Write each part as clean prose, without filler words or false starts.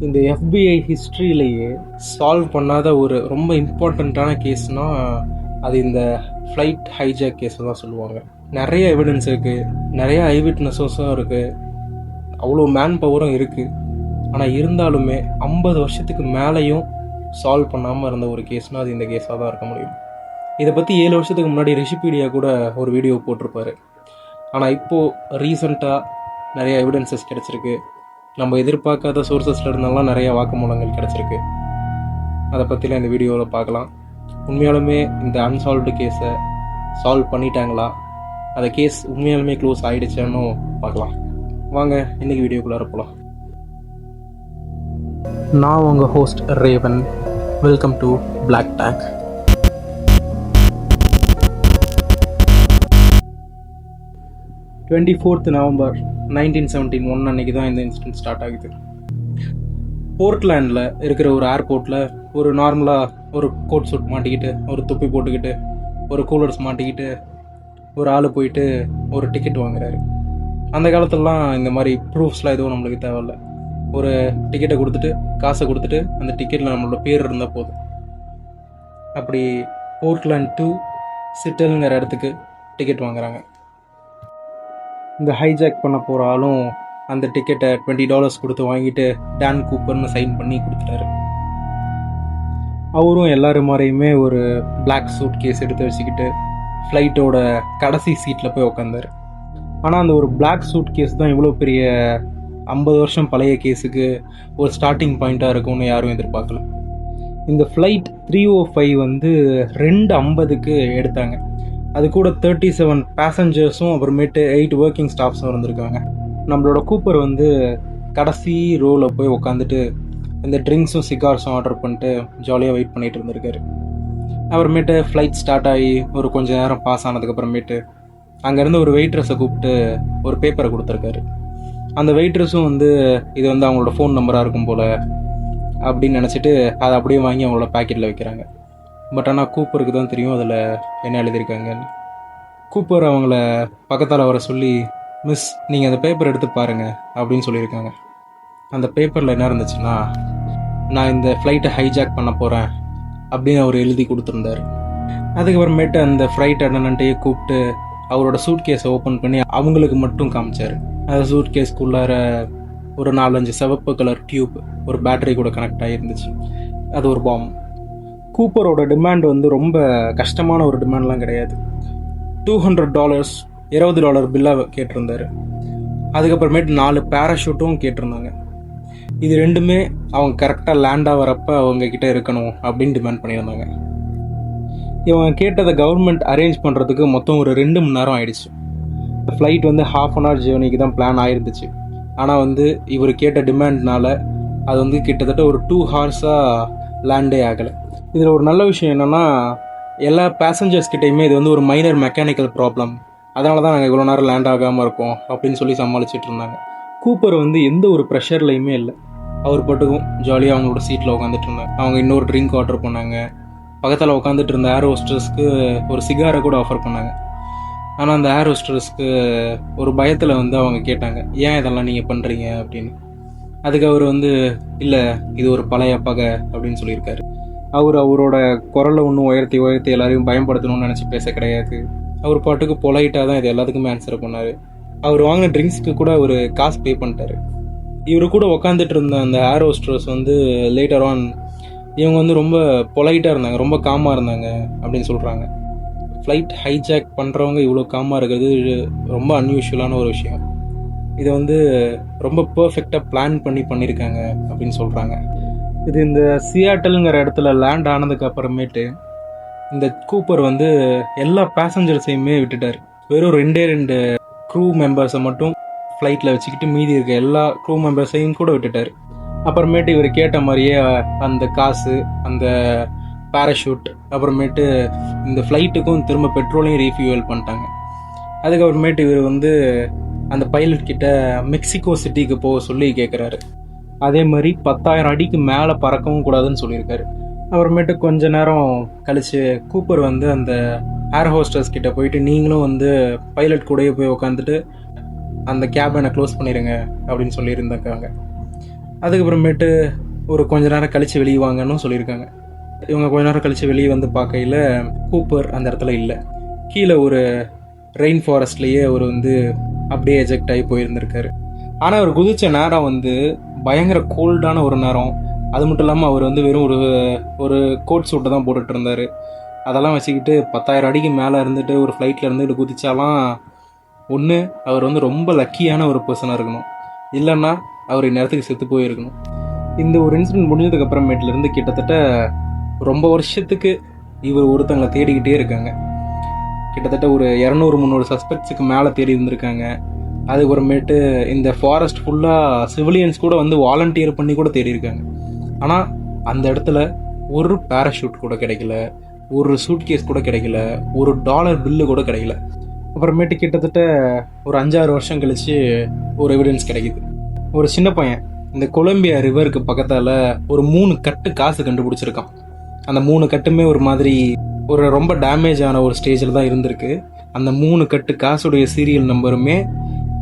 இந்த FBI ஹிஸ்ட்ரியிலேயே solve பண்ணாத ஒரு ரொம்ப இம்பார்ட்டண்ட்டான கேஸ்னால் அது இந்த ஃப்ளைட் ஹைஜாக் கேஸ் தான் சொல்லுவாங்க. நிறைய எவிடன்ஸ் இருக்குது, நிறைய ஐ விட்னஸஸும் இருக்குது, அவ்வளோ மேன் பவரும் இருக்குது. ஆனால் இருந்தாலுமே 50 வருஷத்துக்கு மேலேயும் சால்வ் பண்ணாமல் இருந்த ஒரு கேஸ்னால் அது இந்த கேஸாக தான் இருக்க முடியும். இதை பற்றி 7 வருஷத்துக்கு முன்னாடி ரிஷிபீடியா கூட ஒரு வீடியோ போட்டிருப்பாரு. ஆனால் இப்போது ரீசண்டாக நிறைய எவிடன்சஸ் கிடச்சிருக்கு. நம்ம எதிர்பார்க்காத சோர்ஸஸில் இருந்தாலும் நிறைய வாக்குமூலங்கள் கிடச்சிருக்கு. அதை பற்றிலாம் இந்த வீடியோவில் பார்க்கலாம். உண்மையாலுமே இந்த அன்சால்வ்டு கேஸை சால்வ் பண்ணிட்டாங்களா, அந்த கேஸ் உண்மையாலுமே க்ளோஸ் ஆகிடுச்சான்னு பார்க்கலாம். வாங்க இன்றைக்கி வீடியோக்குள்ளார போகலாம். நான் உங்கள் host Raven. Welcome to Black Tag. 24th November 1971 அன்றைக்கி தான் இந்த இன்சிடென்ட் ஸ்டார்ட் ஆகுது. போர்ட்லேண்டில் இருக்கிற ஒரு ஏர்போர்ட்டில் ஒரு நார்மலாக ஒரு கோட் சூட் மாட்டிக்கிட்டு, ஒரு தொப்பி போட்டுக்கிட்டு, ஒரு கூலர்ஸ் மாட்டிக்கிட்டு ஒரு ஆள் போயிட்டு ஒரு டிக்கெட் வாங்குறாரு. அந்த காலத்துலலாம் இந்த மாதிரி ப்ரூஃப்ஸ்லாம் எதுவும் நம்மளுக்கு தேவையில்லை. ஒரு டிக்கெட்டை கொடுத்துட்டு, காசை கொடுத்துட்டு, அந்த டிக்கெட்டில் நம்மளோட பேர் இருந்தால் போதும். அப்படி போர்ட்லேண்ட் டு சிட்டல்ங்கிற இடத்துக்கு டிக்கெட் வாங்குறாங்க. இந்த ஹைஜாக் பண்ண போகிற ஆளும் அந்த டிக்கெட்டை $20 கொடுத்து வாங்கிட்டு டான் கூப்பர்னு சைன் பண்ணி கொடுத்துட்டாரு. அவரும் எல்லாரும் மாதிரியுமே ஒரு பிளாக் சூட் கேஸ் எடுத்து வச்சுக்கிட்டு ஃப்ளைட்டோட கடைசி சீட்டில் போய் உக்காந்தார். ஆனால் அந்த ஒரு பிளாக் சூட் கேஸ் தான் இவ்வளோ பெரிய 50 வருஷம் பழைய கேஸுக்கு ஒரு ஸ்டார்டிங் பாயிண்ட்டாக இருக்கும்னு யாரும் எதிர்பார்க்கல. இந்த ஃப்ளைட் 305 வந்து 2:50க்கு எடுத்தாங்க. அது கூட 37 பேசஞ்சர்ஸும் அப்புறமேட்டு 8 ஒர்க்கிங் ஸ்டாஃப்ஸும் இருந்திருக்காங்க. நம்மளோட கூப்பர் வந்து கடைசி ரோவில் போய் உட்காந்துட்டு இந்த ட்ரிங்க்ஸும் சிகார்ஸும் ஆர்டர் பண்ணிட்டு ஜாலியாக வெயிட் பண்ணிட்டு இருந்திருக்காரு. அப்புறமேட்டு ஃப்ளைட் ஸ்டார்ட் ஆகி ஒரு கொஞ்சம் நேரம் பாஸ் ஆனதுக்கப்புறமேட்டு அங்கேருந்து ஒரு வெயிட்ரஸை கூப்பிட்டு ஒரு பேப்பரை கொடுத்துருக்காரு. அந்த வெயிட்ரஸும் வந்து இது வந்து அவங்களோட ஃபோன் நம்பராக இருக்கும் போல் அப்படின்னு நினச்சிட்டு அதை அப்படியே வாங்கி அவங்களோட பேக்கெட்டில் வைக்கிறாங்க. பட் ஆனால் கூப்பருக்கு தான் தெரியும் அதில் என்ன எழுதியிருக்காங்கன்னு. கூப்பர் அவங்கள பக்கத்தால் வர சொல்லி, மிஸ் நீங்கள் அந்த பேப்பர் எடுத்து பாருங்கள் அப்படின்னு சொல்லியிருக்காங்க. அந்த பேப்பரில் என்ன இருந்துச்சுன்னா, நான் இந்த ஃப்ளைட்டை ஹைஜாக் பண்ண போகிறேன் அப்படின்னு அவர் எழுதி கொடுத்துருந்தார். அதுக்கப்புறமேட்டு அந்த ஃப்ளைட் அட்டண்டன்ட்டையே கூப்பிட்டு அவரோட சூட் கேஸை ஓப்பன் பண்ணி அவங்களுக்கு மட்டும் காமிச்சார். அந்த சூட் கேஸ்க்குள்ளார ஒரு 4-5 சிவப்பு கலர் டியூப் ஒரு பேட்டரி கூட கனெக்ட் ஆகிருந்துச்சு. அது ஒரு பாம். கூப்பரோட டிமாண்ட் வந்து ரொம்ப கஷ்டமான ஒரு டிமாண்ட்லாம் கிடையாது. $200 $20 பில்லாக கேட்டிருந்தாரு. அதுக்கப்புறமேட்டு 4 பேராஷூட்டும் கேட்டிருந்தாங்க. இது ரெண்டுமே அவங்க கரெக்டாக லேண்ட் ஆகிறப்ப அவங்கக்கிட்ட இருக்கணும் அப்படின்னு டிமாண்ட் பண்ணியிருந்தாங்க. இவங்க கேட்டதை கவர்மெண்ட் அரேஞ்ச் பண்ணுறதுக்கு மொத்தம் ஒரு 2 மணி நேரம் ஆயிடுச்சு. ஃப்ளைட் வந்து 1/2 hour ஜேர்னிக்கு தான் பிளான் ஆயிருந்துச்சு. ஆனால் வந்து இவர் கேட்ட டிமாண்ட்னால அது வந்து கிட்டத்தட்ட ஒரு 2 hours லேண்டே ஆகலை. இதில் ஒரு நல்ல விஷயம் என்னென்னா, எல்லா பேசஞ்சர்ஸ் கிட்டேயுமே இது வந்து ஒரு மைனர் மெக்கானிக்கல் ப்ராப்ளம், அதனால தான் நாங்கள் இவ்வளோ நேரம் லேண்ட் ஆகாமல் இருக்கோம் அப்படின்னு சொல்லி சமாளிச்சுட்டு இருந்தாங்க. கூப்பர் வந்து எந்த ஒரு ப்ரெஷர்லையுமே இல்லை. அவர் பாட்டுக்கும் ஜாலியாக அவங்களோட சீட்டில் உட்காந்துட்டு இருந்தாங்க. அவங்க இன்னொரு ட்ரிங்க் ஆர்டர் பண்ணாங்க. பக்கத்தில் உட்காந்துட்டு இருந்த ஏர் ஹோஸ்டர்ஸ்க்கு ஒரு சிகாரை கூட ஆஃபர் பண்ணாங்க. ஆனால் அந்த ஏர் ஹோஸ்டர்ஸ்க்கு ஒரு பயத்தில் வந்து அவங்க கேட்டாங்க, ஏன் இதெல்லாம் நீங்கள் பண்ணுறீங்க அப்படின்னு. அதுக்கு அவர் வந்து, இல்லை இது ஒரு பழைய பகை அப்படின்னு சொல்லியிருக்காரு. அவரோட குரலை ஒன்றும் உயர்த்தி எல்லாரையும் பயன்படுத்தணும்னு நினச்சி பேச கிடையாது. அவர் பாட்டுக்கு பொலைட்டாக தான் இது எல்லாத்துக்குமே ஆன்சர் பண்ணார். அவர் வாங்கின ட்ரிங்க்ஸ்க்கு கூட ஒரு காசு பே பண்ணிட்டாரு. இவர் கூட உக்காந்துட்டு இருந்த அந்த ஏர் ஹோஸ்டர்ஸ் வந்து லேட்டர் ஆன் இவங்க வந்து ரொம்ப பொலைட்டாக இருந்தாங்க, ரொம்ப காமாக இருந்தாங்க அப்படின்னு சொல்கிறாங்க. ஃப்ளைட் ஹைஜாக் பண்ணுறவங்க இவ்வளோ காமாக இருக்கிறது ரொம்ப அன்யூஷுவலான ஒரு விஷயம். இதை வந்து ரொம்ப பர்ஃபெக்டாக பிளான் பண்ணியிருக்காங்க அப்படின்னு சொல்கிறாங்க. இது இந்த சியாட்டலுங்கிற இடத்துல லேண்ட் ஆனதுக்கு அப்புறமேட்டு இந்த கூப்பர் வந்து எல்லா பேசஞ்சர்ஸையுமே விட்டுட்டார். வெறும் 2 க்ரூ மெம்பர்ஸை மட்டும் ஃப்ளைட்டில் வச்சுக்கிட்டு மீதி இருக்க எல்லா க்ரூ மெம்பர்ஸையும் கூட விட்டுட்டார். அப்புறமேட்டு இவர் கேட்ட மாதிரியே அந்த காசு, அந்த பேராஷூட், அப்புறமேட்டு இந்த ஃப்ளைட்டுக்கும் திரும்ப பெட்ரோலையும் ரீஃபியூவல் பண்ணிட்டாங்க. அதுக்கப்புறமேட்டு இவர் வந்து அந்த பைலட் கிட்ட மெக்சிகோ சிட்டிக்கு போக சொல்லி கேட்குறாரு. அதே மாதிரி 10,000 அடிக்கு மேலே பறக்கவும் கூடாதுன்னு சொல்லியிருக்காரு. அப்புறமேட்டு கொஞ்ச நேரம் கழித்து கூப்பர் வந்து அந்த ஏர் ஹோஸ்டர்ஸ் கிட்ட போயிட்டு, நீங்களும் வந்து பைலட் கூடயே போய் உட்காந்துட்டு அந்த கேபினை க்ளோஸ் பண்ணிடுங்க அப்படின்னு சொல்லியிருந்தாங்க. அதுக்கப்புறமேட்டு ஒரு கொஞ்ச நேரம் கழித்து வெளியே வாங்கன்னு சொல்லியிருக்காங்க. இவங்க கொஞ்ச நேரம் கழித்து வெளியே வந்து பார்க்கையில் கூப்பர் அந்த இடத்துல இல்லை. கீழே ஒரு ரெயின் ஃபாரஸ்ட்லேயே அவர் வந்து அப்படியே எஜெக்ட் ஆகி போயிருந்திருக்காரு. ஆனால் அவர் குதித்த நேரம் வந்து பயங்கர கோல்டான ஒரு நேரம். அது மட்டும் இல்லாமல் அவர் வந்து வெறும் ஒரு கோட் சூட்டை தான் போட்டுட்டு இருந்தார். அதெல்லாம் வச்சுக்கிட்டு 10,000 அடிக்கு மேலே இருந்துட்டு ஒரு ஃப்ளைட்டில் இருந்துட்டு குதிச்சாலாம் ஒன்று அவர் வந்து ரொம்ப லக்கியான ஒரு பர்சனாக இருக்கணும், இல்லைன்னா அவர் இந்நேரத்துக்கு செத்து போயிருக்கணும். இந்த ஒரு இன்சிடென்ட் முடிஞ்சதுக்கப்புறமேட்லேருந்து கிட்டத்தட்ட ரொம்ப வருஷத்துக்கு இவர் ஒருத்தங்களை தேடிக்கிட்டே இருக்காங்க. கிட்டத்தட்ட ஒரு 200-300 சஸ்பெக்ட்ஸுக்கு மேலே தேடி இருந்திருக்காங்க. அதுக்கப்புறமேட்டு இந்த ஃபாரஸ்ட் ஃபுல்லாக சிவிலியன்ஸ் கூட வந்து வாலண்டியர் பண்ணி கூட தேடி இருக்காங்க. ஆனால் அந்த இடத்துல ஒரு பேராஷூட் கூட கிடைக்கல, ஒரு சூட்கேஸ் கூட கிடைக்கல, ஒரு $1 பில்லு கூட கிடைக்கல. அப்புறமேட்டு கிட்டத்தட்ட ஒரு 5-6 வருஷம் கழித்து ஒரு எவிடன்ஸ் கிடைக்குது. ஒரு சின்ன பையன் இந்த கொலம்பியா ரிவருக்கு பக்கத்தால் ஒரு 3 கட்டு காசு கண்டுபிடிச்சிருக்கான். அந்த 3 கட்டுமே ஒரு மாதிரி ஒரு ரொம்ப டேமேஜ் ஆன ஒரு ஸ்டேஜில் தான் இருந்திருக்கு. அந்த 3 கட்டு காசுடைய சீரியல் நம்பருமே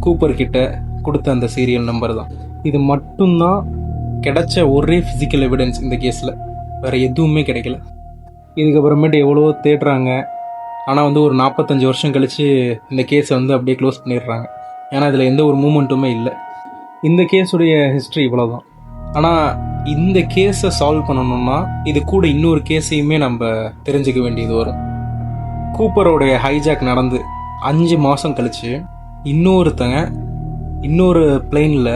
கூப்பர் கிட்ட கொடுத்த அந்த சீரியல் நம்பர் தான். இது மட்டும்தான் கிடைச்ச ஒரே ஃபிசிக்கல் எவிடன்ஸ் இந்த கேஸில். வேறு எதுவுமே கிடைக்கல. இதுக்கப்புறமேட்டு எவ்வளவோ தேடுறாங்க. ஆனால் வந்து ஒரு 45 வருஷம் கழித்து இந்த கேஸை வந்து அப்படியே க்ளோஸ் பண்ணிடுறாங்க. ஏன்னா இதில் எந்த ஒரு மூமெண்ட்டுமே இல்லை. இந்த கேஸுடைய ஹிஸ்ட்ரி இவ்வளோ தான். ஆனால் இந்த கேஸை சால்வ் பண்ணணும்னா இது கூட இன்னொரு கேஸையுமே நம்ம தெரிஞ்சுக்க வேண்டியது வரும். கூப்பரோடைய ஹைஜாக் நடந்து 5 மாதம் கழித்து இன்னொருத்தங்க இன்னொரு பிளெயினில்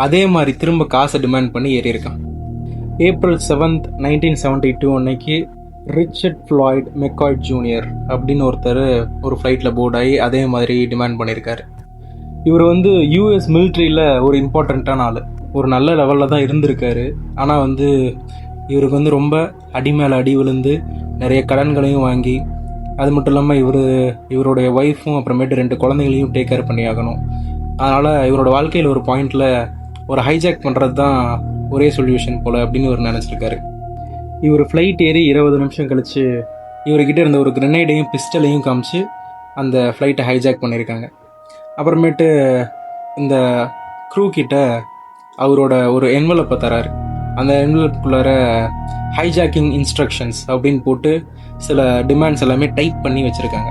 அதே மாதிரி திரும்ப காசை டிமாண்ட் பண்ணி ஏறியிருக்கான். April 7th, 1972 அன்னைக்கு ரிச்சர்ட் ஃப்ளாய்ட் மெக்காய் ஜூனியர் அப்படின்னு ஒருத்தர் ஒரு ஃப்ளைட்டில் போர்ட் ஆகி அதே மாதிரி டிமாண்ட் பண்ணியிருக்காரு. இவர் வந்து யூஎஸ் மிலிட்ரியில் ஒரு இம்பார்ட்டண்ட்டான ஆள், ஒரு நல்ல லெவலில் தான் இருந்திருக்காரு. ஆனால் வந்து இவருக்கு வந்து ரொம்ப அடி மேலே அடி விழுந்து நிறைய கடன்களையும் வாங்கி, அது மட்டும் இல்லாமல் இவருடைய ஒய்ஃபும் அப்புறமேட்டு 2 குழந்தைகளையும் டேக் கேர் பண்ணி ஆகணும். அதனால் இவரோட வாழ்க்கையில் ஒரு பாயிண்டில் ஒரு ஹைஜாக் பண்ணுறது தான் ஒரே சொல்யூஷன் போல் அப்படின்னு இவர் நினச்சிருக்காரு. இவர் ஃப்ளைட் ஏறி 20 நிமிஷம் கழித்து இவர்கிட்ட இருந்த ஒரு கிரெனேடையும் பிஸ்டலையும் காமிச்சு அந்த ஃப்ளைட்டை ஹைஜாக் பண்ணியிருக்காங்க. அப்புறமேட்டு இந்த க்ரூ கிட்ட அவரோட ஒரு என்வலப்பை தராரு. அந்த என்வலப்புக்குள்ளார ஹைஜாக்கிங் இன்ஸ்ட்ரக்ஷன்ஸ் அப்படின்னு போட்டு சில டிமாண்ட்ஸ் எல்லாமே டைப் பண்ணி வச்சுருக்காங்க.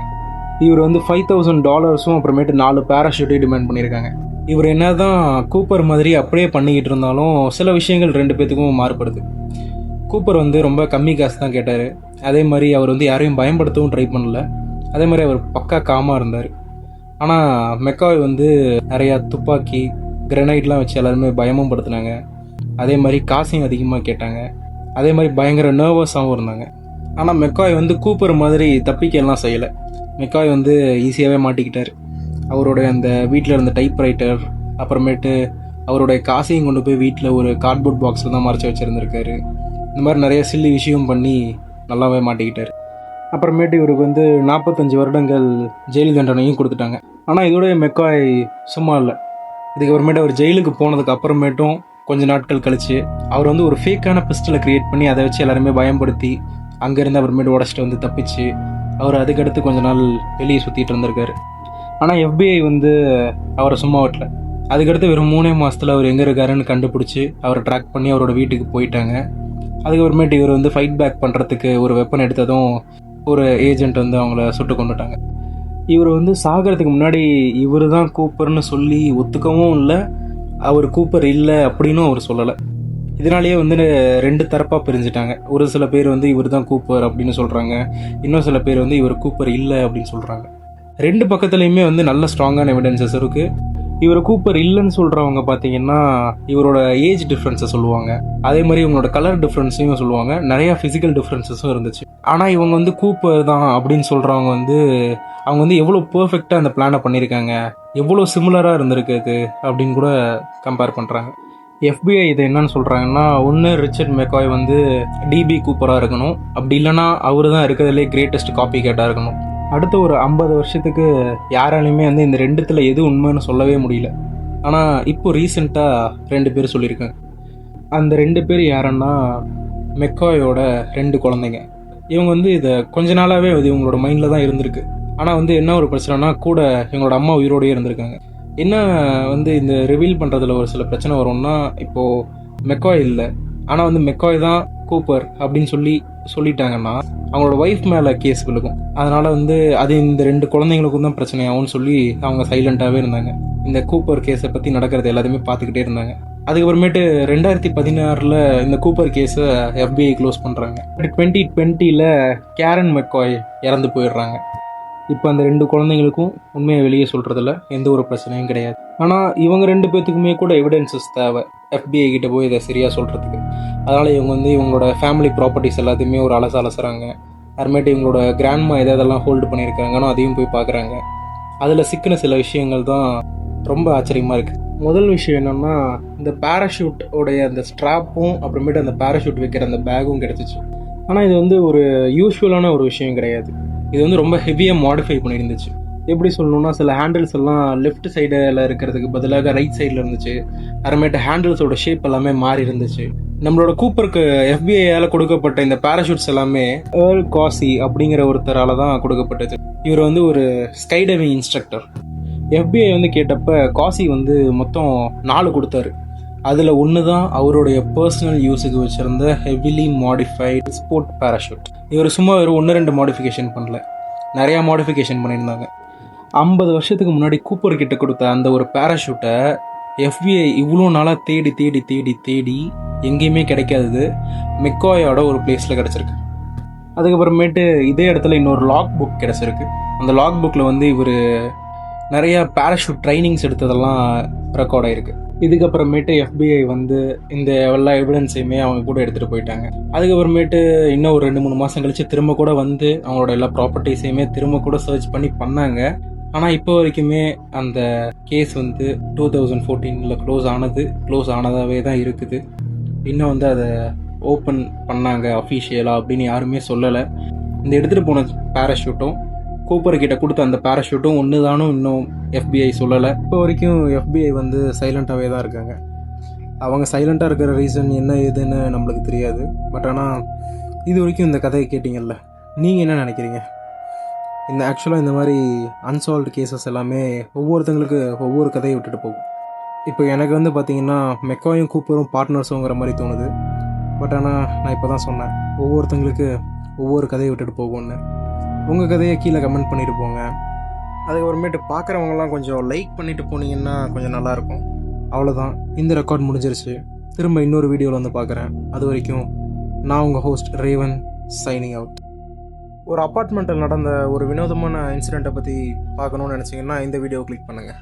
இவர் வந்து $5,000 அப்புறமேட்டு 4 பேராஷூட்டையும் டிமாண்ட் பண்ணியிருக்காங்க. இவர் என்ன தான் கூப்பர் மாதிரி அப்படியே பண்ணிக்கிட்டு இருந்தாலும் சில விஷயங்கள் 2 பேத்துக்கும் மாறுபடுது. கூப்பர் வந்து ரொம்ப கம்மி காசு தான் கேட்டார். அதே மாதிரி அவர் வந்து யாரையும் பயன்படுத்தவும் ட்ரை பண்ணல. அதே மாதிரி அவர் பக்கா காமாக இருந்தார். ஆனால் மெக்காய் வந்து நிறையா துப்பாக்கி கிரனைட்லாம் வச்சு எல்லாருமே பயமும் படுத்தினாங்க. அதே மாதிரி காசையும் அதிகமாக கேட்டாங்க. அதே மாதிரி பயங்கர நர்வஸாகவும் இருந்தாங்க. ஆனால் மெக்காய் வந்து கூப்பர் மாதிரி தப்பிக்கலாம் செய்யலை. மெக்காய் வந்து ஈஸியாகவே மாட்டிக்கிட்டார். அவருடைய அந்த வீட்டில் இருந்த டைப்ரைட்டர் அப்புறமேட்டு அவருடைய காசையும் கொண்டு போய் வீட்டில் ஒரு கார்ட்போர்ட் பாக்ஸில் தான் மறைச்சி வச்சுருந்துருக்காரு. இந்த மாதிரி நிறைய சில்லி விஷயம் பண்ணி நல்லாவே மாட்டிக்கிட்டார். அப்புறமேட்டு இவருக்கு வந்து 45 வருடங்கள் ஜெயில் தண்டனையும் கொடுத்துட்டாங்க. ஆனால் இதோடைய மெக்காய் சும்மா இல்லை. இதுக்கப்புறமேட்டு அவர் ஜெயிலுக்கு போனதுக்கு அப்புறமேட்டும் கொஞ்ச நாட்கள் கழித்து அவர் வந்து ஒரு ஃபேக்கான பிஸ்டலை க்ரியேட் பண்ணி அதை வச்சு எல்லாருமே பயன்படுத்தி அங்கேருந்து அப்புறமேட்டு உடச்சிட்டு வந்து தப்பிச்சு அவர் அதுக்கடுத்து கொஞ்ச நாள் வெளியே சுற்றிட்டு இருந்திருக்காரு. ஆனால் FBI வந்து அவரை சும்மா விட்டல. அதுக்கடுத்து வெறும் 3 மாதத்தில் அவர் எங்கே இருக்காருன்னு கண்டுபிடிச்சி அவரை ட்ராக் பண்ணி அவரோட வீட்டுக்கு போயிட்டாங்க. அதுக்கப்புறமேட்டு இவர் வந்து ஃபைட் பேக் பண்ணுறதுக்கு ஒரு வெப்பன் எடுத்ததும் ஒரு ஏஜென்ட் வந்து அவங்கள சுட்டு கொண்டுட்டாங்க. இவர் வந்து சாகிறதுக்கு முன்னாடி இவர் தான் கூப்பர்னு சொல்லி ஒத்துக்கவும் இல்லை, அவர் கூப்பர் இல்லை அப்படின்னும் அவர் சொல்லலை. இதனாலேயே வந்து 2 தரப்பாக பிரிஞ்சுட்டாங்க. ஒரு சில பேர் வந்து இவர் தான் கூப்பர் அப்படின்னு சொல்கிறாங்க, இன்னும் சில பேர் வந்து இவர் கூப்பர் இல்லை அப்படின்னு சொல்கிறாங்க. 2 பக்கத்துலையுமே வந்து நல்ல ஸ்ட்ராங்கான எவிடன்சஸ் இருக்குது. இவர் கூப்பர் இல்லைன்னு சொல்கிறவங்க பார்த்தீங்கன்னா இவரோட ஏஜ் டிஃப்ரென்ஸை சொல்லுவாங்க. அதே மாதிரி இவங்களோட கலர் டிஃப்ரென்ஸையும் சொல்லுவாங்க. நிறையா ஃபிசிக்கல் டிஃப்ரென்சஸும் இருந்துச்சு. ஆனால் இவங்க வந்து கூப்பர் தான் அப்படின்னு சொல்கிறவங்க வந்து அவங்க வந்து எவ்வளோ பர்ஃபெக்டாக அந்த பிளானை பண்ணியிருக்காங்க, எவ்வளோ சிமிலராக இருந்திருக்கு அப்படின்னு கூட கம்பேர் பண்ணுறாங்க. FBI இதை என்னன்னு சொல்கிறாங்கன்னா, ஒன்று ரிச்சர்ட் மெக்காய் வந்து டிபி கூப்பராக இருக்கணும், அப்படி இல்லைன்னா அவர் தான் இருக்கிறதுலே கிரேட்டஸ்ட் காப்பி கேட்டாக இருக்கணும். அடுத்த ஒரு 50 வருஷத்துக்கு யாராலையுமே வந்து இந்த 2த்தில் எது உண்மைன்னு சொல்லவே முடியல. ஆனால் இப்போ ரீசெண்டாக 2 பேர் சொல்லியிருக்காங்க. அந்த 2 பேர் யாருன்னா மெக்காயோட 2 குழந்தைங்க. இவங்க வந்து இதை கொஞ்ச நாளாகவே அது இவங்களோட மைண்டில் தான் இருந்திருக்கு. ஆனால் வந்து என்ன ஒரு பிரச்சனைனா கூட இவங்களோட அம்மா உயிரோடையே இருந்திருக்காங்க. என்ன வந்து இந்த ரிவீல் பண்ணுறதுல ஒரு சில பிரச்சனை வரும்னா, இப்போது மெக்காய் இல்லை. ஆனால் வந்து மெக்காய் தான் கூப்பர் அப்படின்னு சொல்லிட்டாங்கன்னா அவங்களோட ஒய்ஃப் மேலே கேஸ் விழுகும். அதனால் வந்து அது இந்த 2 குழந்தைங்களுக்கும் தான் பிரச்சனை ஆகும்னு சொல்லி அவங்க சைலண்ட்டாகவே இருந்தாங்க. இந்த கூப்பர் கேஸை பற்றி நடக்கிறது எல்லாத்தையுமே பார்த்துக்கிட்டே இருந்தாங்க. அதுக்கப்புறமேட்டு 2016 இந்த கூப்பர் கேஸை FBI க்ளோஸ் பண்ணுறாங்க. 2020 கேரன் மெக்காய் இறந்து போயிடுறாங்க. இப்போ அந்த 2 குழந்தைங்களுக்கும் உண்மையை வெளியே சொல்கிறதுல எந்த ஒரு பிரச்சனையும் கிடையாது. ஆனால் இவங்க 2 பேர்த்துக்குமே கூட எவிடன்சஸ் தேவை FBI கிட்ட போய் இதை சரியாக சொல்கிறதுக்கு. அதனால் இவங்க வந்து இவங்களோட ஃபேமிலி ப்ராப்பர்ட்டிஸ் எல்லாத்தையுமே ஒரு அலசுறாங்க. அப்புறமேட்டு இவங்களோட கிராண்ட்மா எதெல்லாம் ஹோல்டு பண்ணியிருக்காங்கன்னு அதையும் போய் பார்க்குறாங்க. அதில் சிக்கின சில விஷயங்கள் தான் ரொம்ப ஆச்சரியமாக இருக்குது. முதல் விஷயம் என்னென்னா, இந்த பேராஷூட் உடைய அந்த ஸ்ட்ராப்பும் அப்புறமேட்டு அந்த பேராஷூட் வைக்கிற அந்த பேக்கும் கிடச்சிச்சு. ஆனால் இது வந்து ஒரு யூஸ்வலான ஒரு விஷயம் கிடையாது. இது வந்து ரொம்ப ஹெவியாக மாடிஃபை பண்ணியிருந்துச்சு. எப்படி சொல்லணும்னா, சில ஹேண்டில்ஸ் எல்லாம் லெஃப்ட் சைடில் இருக்கிறதுக்கு பதிலாக ரைட் சைடில் இருந்துச்சு. அப்புறமேட்டு ஹேண்டில்ஸோட ஷேப் எல்லாமே மாறி இருந்துச்சு. நம்மளோட கூப்பருக்கு FBIயால் கொடுக்கப்பட்ட இந்த பேராஷூட்ஸ் எல்லாமே ஏர்ல் காசி அப்படிங்கிற ஒருத்தரால் தான் கொடுக்கப்பட்டது. இவர் வந்து ஒரு ஸ்கை டைவிங் இன்ஸ்ட்ரக்டர். FBI வந்து கேட்டப்ப காசி வந்து மொத்தம் 4 கொடுத்தாரு. அதில் ஒன்று தான் அவருடைய பர்சனல் யூஸுக்கு வச்சுருந்த ஹெவிலி மாடிஃபைடு ஸ்போர்ட் பேராஷூட். இவர் சும்மா ஒரு 1-2 மாடிஃபிகேஷன் பண்ணல, நிறையா மாடிஃபிகேஷன் பண்ணியிருந்தாங்க. 50 வருஷத்துக்கு முன்னாடி கூப்பர் கிட்ட கொடுத்த அந்த ஒரு பேராஷூட்டை FBI இவ்வளோ நாளாக தேடி தேடி தேடி தேடி எங்கேயுமே கிடைக்காதது மெக்காயோட ஒரு பிளேஸில் கிடச்சிருக்கு. அதுக்கப்புறமேட்டு இதே இடத்துல இன்னொரு லாக் புக் கிடச்சிருக்கு. அந்த லாக் புக்கில் வந்து இவர் நிறைய பேராஷூட் ட்ரைனிங்ஸ் எடுத்ததெல்லாம் ரெக்கார்ட் ஆகிருக்கு. இதுக்கப்புறமேட்டு FBI வந்து இந்த எல்லா எவிடன்ஸையுமே அவங்க கூட எடுத்துகிட்டு போயிட்டாங்க. அதுக்கப்புறமேட்டு இன்னும் ஒரு 2-3 மாதம் கழித்து திரும்ப கூட வந்து அவங்களோட எல்லா ப்ராப்பர்ட்டிஸையுமே திரும்ப கூட சர்ச் பண்ணி பண்ணாங்க. ஆனால் இப்போ வரைக்குமே அந்த கேஸ் வந்து 2014 க்ளோஸ் ஆனதாகவே தான் இருக்குது. இன்னும் வந்து அதை ஓப்பன் பண்ணாங்க அஃபீஷியலாக அப்படின்னு யாருமே சொல்லலை. இந்த எடுத்துகிட்டு போன பேராஷூட்டும் கூப்பர் கிட்ட கொடுத்த அந்த பேராஷூட்டும் ஒன்று தானும் இன்னும் FBI சொல்லலை. இப்போ வரைக்கும் FBI வந்து சைலண்ட்டாகவே தான் இருக்காங்க. அவங்க சைலண்ட்டாக இருக்கிற ரீசன் என்ன ஏதுன்னு நம்மளுக்கு தெரியாது. பட் ஆனால் இது வரைக்கும் இந்த கதையை கேட்டிங்கல்ல, நீங்கள் என்ன நினைக்கிறீங்க? ஆக்சுவலாக இந்த மாதிரி அன்சால்வ்டு கேசஸ் எல்லாமே ஒவ்வொருத்தங்களுக்கு ஒவ்வொரு கதையை விட்டுட்டு போகும். இப்போ எனக்கு வந்து பார்த்திங்கன்னா மெக்காயும் கூப்பரும் பார்ட்னர்ஸுங்கிற மாதிரி தோணுது. பட் ஆனால் நான் இப்போ தான் சொன்னேன், ஒவ்வொருத்தங்களுக்கு ஒவ்வொரு கதையை விட்டுட்டு போகும்னு. உங்கள் கதையை கீழே கமெண்ட் பண்ணிட்டு போங்க. அதுக்கப்புறமேட்டு பார்க்குறவங்கலாம் கொஞ்சம் லைக் பண்ணிட்டு போனீங்கன்னா கொஞ்சம் நல்லாயிருக்கும். அவ்வளோதான், இந்த ரெக்கார்ட் முடிஞ்சிருச்சு. திரும்ப இன்னொரு வீடியோவில் வந்து பார்க்குறேன். அது வரைக்கும் நான் உங்கள் ஹோஸ்ட் ரேவன், சைனிங் அவுட். ஒரு அப்பார்ட்மெண்ட்டில் நடந்த ஒரு வினோதமான இன்சிடெண்ட்டை பற்றி பார்க்கணுன்னு நினச்சிங்கன்னா இந்த வீடியோ கிளிக் பண்ணுங்கள்.